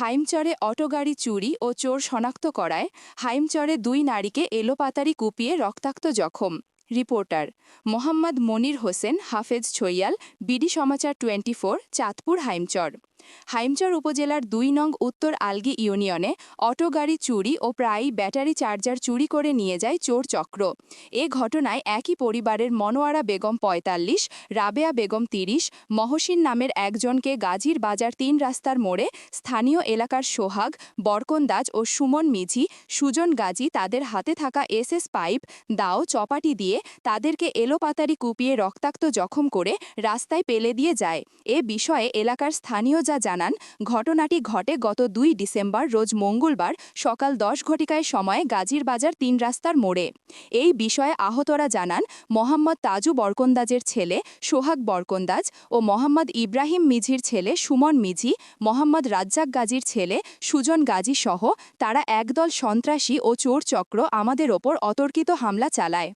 হাইমচরে অটোগাড়ি চুরি ও চোর শনাক্ত করায় হাইমচরে ২ নারীকে এলোপাতাড়ি কুপিয়ে রক্তাক্ত জখম। রিপোর্টার মোহাম্মদ মনির হোসেন, হাফেজ ছৈয়াল, বিডি সমাচার 24, চাঁদপুর। হাইমচর উপজেলার ২ নং উত্তর আলগি ইউনিয়নে অটোগাড়ি চুরি ও প্রায়ই ব্যাটারি চার্জার চুরি করে নিয়ে যায় চোর চক্র। এ ঘটনায় একই পরিবারের মনোয়ারা বেগম ৪৫, রাবেয়া বেগম ৩০, মহসিন নামের একজনকে গাজীর বাজার ৩ রাস্তার মোড়ে স্থানীয় এলাকার সোহাগ, বরকন্দাজ ও সুমন মিঝি, সুজন গাজী তাদের হাতে থাকা এসএস পাইপ, দাও, চপাটি দিয়ে তাদেরকে এলোপাতাড়ি কুপিয়ে রক্তাক্ত জখম করে রাস্তায় পেলে দিয়ে যায়। এ বিষয়ে এলাকার স্থানীয় জানান, ঘটনাটি ঘটে গত ২ ডিসেম্বর রোজ মঙ্গলবার সকাল ১০ ঘটিকায় সময়ে গাজীর বাজার ৩ রাস্তার মোড়ে। এই বিষয়ে আহতরা জানান, মোহাম্মদ তাজু বরকন্দাজের ছেলে সোহাগ বরকন্দাজ ও মোহাম্মদ ইব্রাহিম মিঝির ছেলে সুমন মিঝি, মোহাম্মদ রাজ্জাক গাজীর ছেলে সুজন গাজী সহ তারা একদল সন্ত্রাসী ও চোর চক্র আমাদের ওপর অতর্কিত হামলা চালায়।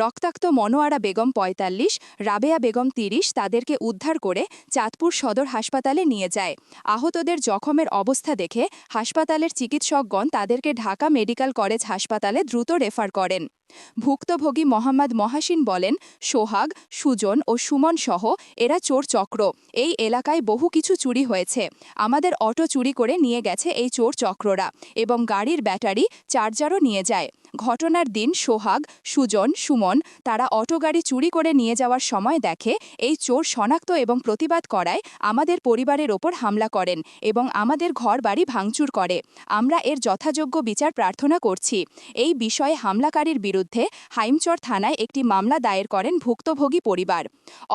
রক্তাক্ত মনোয়ারা বেগম ৪৫, রাবেয়া বেগম ৩০ তাদেরকে উদ্ধার করে চাঁদপুর সদর হাসপাতালে নিয়ে যায়। আহতদের জখমের অবস্থা দেখে হাসপাতালের চিকিৎসকগণ তাদেরকে ঢাকা মেডিকেল কলেজ হাসপাতালে দ্রুত রেফার করেন। ভুক্তভোগী মোহাম্মদ মহাসিন বলেন, সোহাগ, সুজন ও সুমন সহ এরা চোর চক্র। এই এলাকায় বহু কিছু চুরি হয়েছে। আমাদের অটো চুরি করে নিয়ে গেছে এই চোর চক্ররা এবং গাড়ির ব্যাটারি চার্জারও নিয়ে যায়। ঘটনার দিন সোহাগ, সুজন, সুমন তারা অটো গাড়ি চুরি করে নিয়ে যাওয়ার সময় দেখে এই চোর শনাক্ত এবং প্রতিবাদ করায় আমাদের পরিবারের ওপর হামলা করেন এবং আমাদের ঘর বাড়ি ভাঙচুর করে। আমরা এর যথাযোগ্য বিচার প্রার্থনা করছি। এই বিষয়ে হামলাকারীর বিরুদ্ধে হাইমচর থানায় একটি মামলা দায়ের করেন ভুক্তভোগী পরিবার।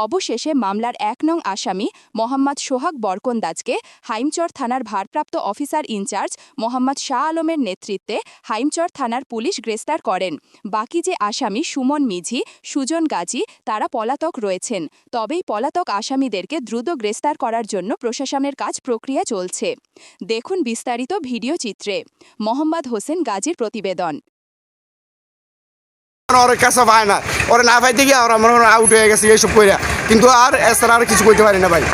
অবশেষে মামলার ১ নং আসামি মোহাম্মদ সোহাগ বরকন্দাজকে হাইমচর থানার ভারপ্রাপ্ত অফিসার ইনচার্জ মোহাম্মদ শাহ আলমের নেতৃত্বে হাইমচর থানার পুলিশ গ্রেফতার করেন। বাকি যে আসামি সুমন মিঝি, সুজন গাজী তারা পলাতক রয়েছেন। তবেই পলাতক আসামিদেরকে দ্রুত গ্রেফতার করার জন্য প্রশাসনের কাজ প্রক্রিয়া চলছে। দেখুন বিস্তারিত ভিডিও চিত্রে। মোহাম্মদ হোসেন গাজীর প্রতিবেদন। ওর কাছে পায় না, ওরা না পাইতে গিয়ে ওরা মনে হয় আউট হয়ে গেছে এইসব কইরা, কিন্তু আর এছাড়া আর কিছু কইতে পারি না ভাই।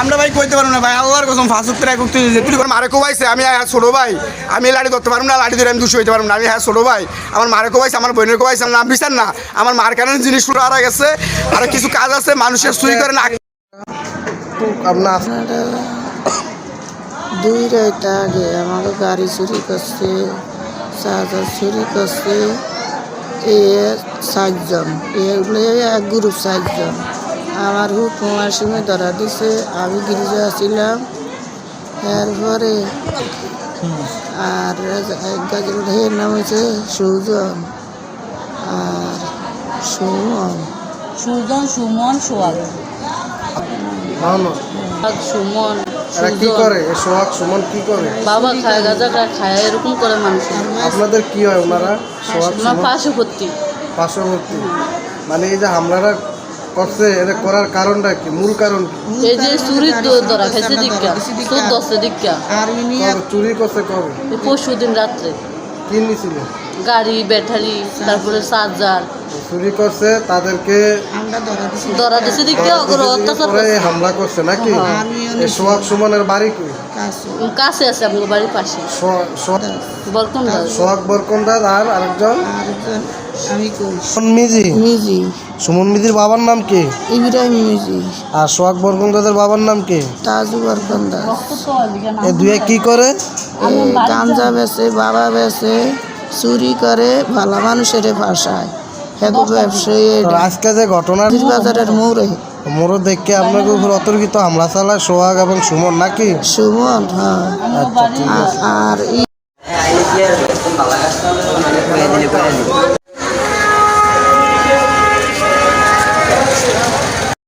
আমরা ভাই কইতে পারবো না ভাই, আল্লাহর কসম ফাঁসুক করে করতে তুই মারে কোবাইছে। আমি ছোট ভাই, আমি লাড়ি ধরতে পারবো না, লাড়ি ধরে আমি দুশো হইতে পারবো না। আমি ছোট ভাই, আমার মারে কোবাইছে, আমার বোনের কোবাইছে, আমার নাম বিচার না, আমার মার কারণে জিনিসগুলো হারা গেছে। আর কিছু কাজ আছে মানুষের চুরি করে না। আপনার 2 রাত আগে আমাকে গাড়ি চুরি করছে, চার্জার চুরি করছে। 7 জন, এগুলো এক গ্রুপ 7 জন। আমার হুকুমার সিমে ধরা দিছে, আমি গিরিজা ছিলাম। এরপরে আর এক গাছের ভাইয়ের নাম হয়েছে সুজন আর সুমন। সুমন সোহাগ সুমন কি করে? সোহাগ সুমন কি করে? বাবা খায়, গাঁজা খায়, এরকম করে মানুষ। আপনাদের কি হয় ওনারা? সোহাগ পার্শ্ববর্তী। মানে এই যে হামলাটা করছে, এটা করার কারণটা কি? মূল কারণ এই যে চুরি ধরা খাইছে দীক্ষা, সুদ দশে দীক্ষা। চুরি করছে কবে? পরশুদিন রাত্রে। কি নিছিল? গাড়ি, ব্যাটারি, তারপরে চার্জার চুরি করছে, তাদেরকে ধরা দিছে দীক্ষা, অত্যাচার করে হামলা করছে নাকি? এই সোহাগ সুমনের বাড়ি কি? কাছে আছে আপনার বাড়ির পাশে। বরকন্দাজ, সোহাগ বরকন্দাজ আর আরেকজন আমি মিজি। সুমন মিজির বাবার নাম কি? ইব্রাহিম মিজি। আর সোহাগ বরকন্দাজের বাবার নাম কি? তাজু বরকন্দাজ। এই দুয়ে কি করে? গাঞ্জা বেচে, বাবা বেচে, চুরি করে, ভালো মানুষের ভাষায় ব্যবসায়ী। আজকে যে ঘটনা বাজারের মোড়ে দেখে আপনাকে উপর অতর্কিত হামলা চালায় সোহাগ এবং সুমন নাকি? সুমন, হ্যাঁ। আর